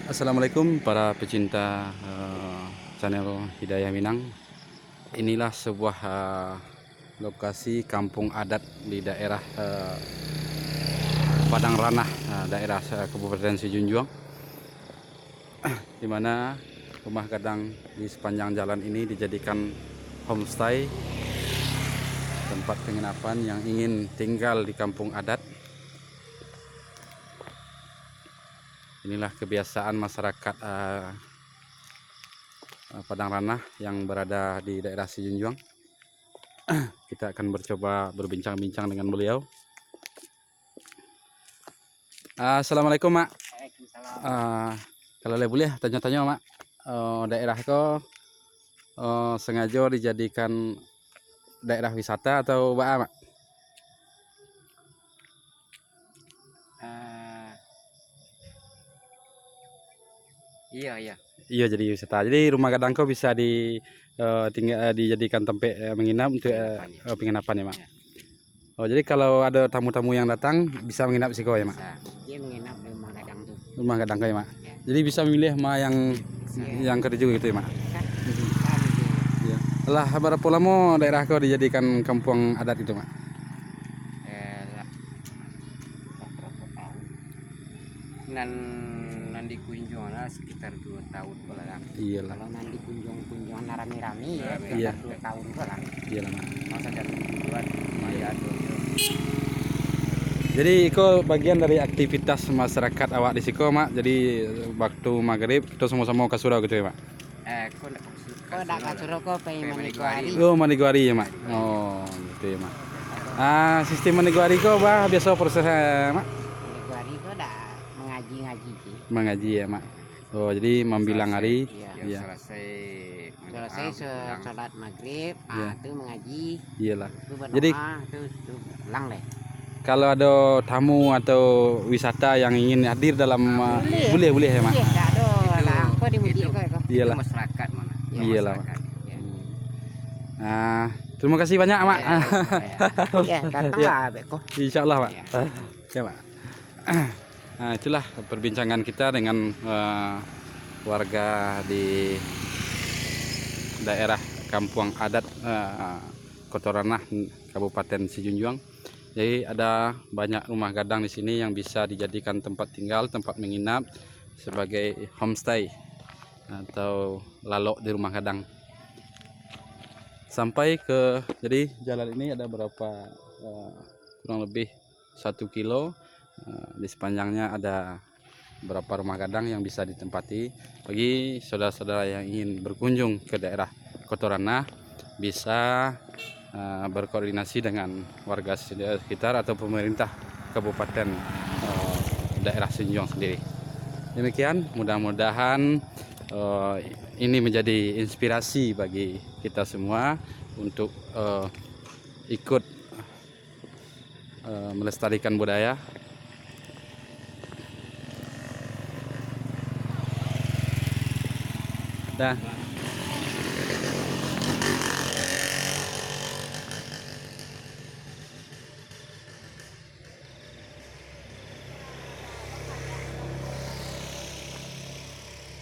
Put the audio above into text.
Assalamualaikum para pecinta channel Hidayah Minang. Inilah sebuah lokasi kampung adat di daerah Padang Ranah, daerah Kabupaten Sijunjuang, di mana rumah gadang di sepanjang jalan ini dijadikan homestay, tempat penginapan yang ingin tinggal di kampung adat. Inilah kebiasaan masyarakat Padang Ranah yang berada di daerah Sijunjuang. Kita akan mencoba berbincang-bincang dengan beliau. Assalamualaikum, Mak. Kalau boleh tanya-tanya, Mak, daerah kau sengaja dijadikan daerah wisata atau apa, Mak? Iya. Iya, jadi wisata. Jadi rumah gadang kau bisa dijadikan tempat menginap untuk penginapan ya, Mak. Ya. Oh, jadi kalau ada tamu-tamu yang datang bisa menginap di kau ya, Mak? Bisa. Dia menginap di rumah gadang tuh. Rumah gadang kau ya, Mak. Ya. Jadi bisa memilih ma yang kerja gitu ya, Mak. Kan, Iya. Lah berapa lama daerah kau dijadikan kampung adat itu, Mak? berapa tahun? Nanti kunjungan sekitar 2 tahun lah. Iyalah. Kalau nanti kunjungan rame-rame ya Iya. sekitar 2 tahun lah. Iyalah, Mak. Masa dari tujuan Maya tuh. Jadi itu bagian dari aktivitas masyarakat awak di siko, Mak. Jadi waktu maghrib kita sama-sama ke surau gitu ya, Mak. Kau dak kasuro kau pengen manikuari. Oh, maniguari ya, Mak. Oh, gitu ya, Mak. Sistem maniguari kok biasa prosesnya, Mak? Manikuari kau dak mengaji sih. Mengaji ya, Mak. Oh, jadi membilang hari. Iya. Iya. Selesai sholat maghrib, Iya. itu mengaji. Iyalah. Itu berdoa, Jadi itu pulang deh. kalau ada tamu atau wisata yang ingin hadir dalam boleh ya, Mak. Iya, enggak ada. Lah, kok dimudi kok. Iyalah. Masyarakat mana? Iyalah, Mak. Ya. Terima kasih banyak, Mak. Ya, datanglah Beko. Insyaallah, Pak. Ya. Ya, Pak. Itulah perbincangan kita dengan warga di daerah kampung adat Kota Ranah, Kabupaten Sijunjuang. Jadi ada banyak rumah gadang di sini yang bisa dijadikan tempat tinggal, tempat menginap sebagai homestay atau lalok di rumah gadang. Sampai ke, jadi jalan ini ada berapa, kurang lebih 1 kilo. Di sepanjangnya ada beberapa rumah gadang yang bisa ditempati. Bagi saudara-saudara yang ingin berkunjung ke daerah Kota Ranah bisa berkoordinasi dengan warga sekitar atau pemerintah kabupaten daerah Sijunjuang sendiri. Demikian, mudah-mudahan ini menjadi inspirasi bagi kita semua untuk ikut melestarikan budaya. Dah.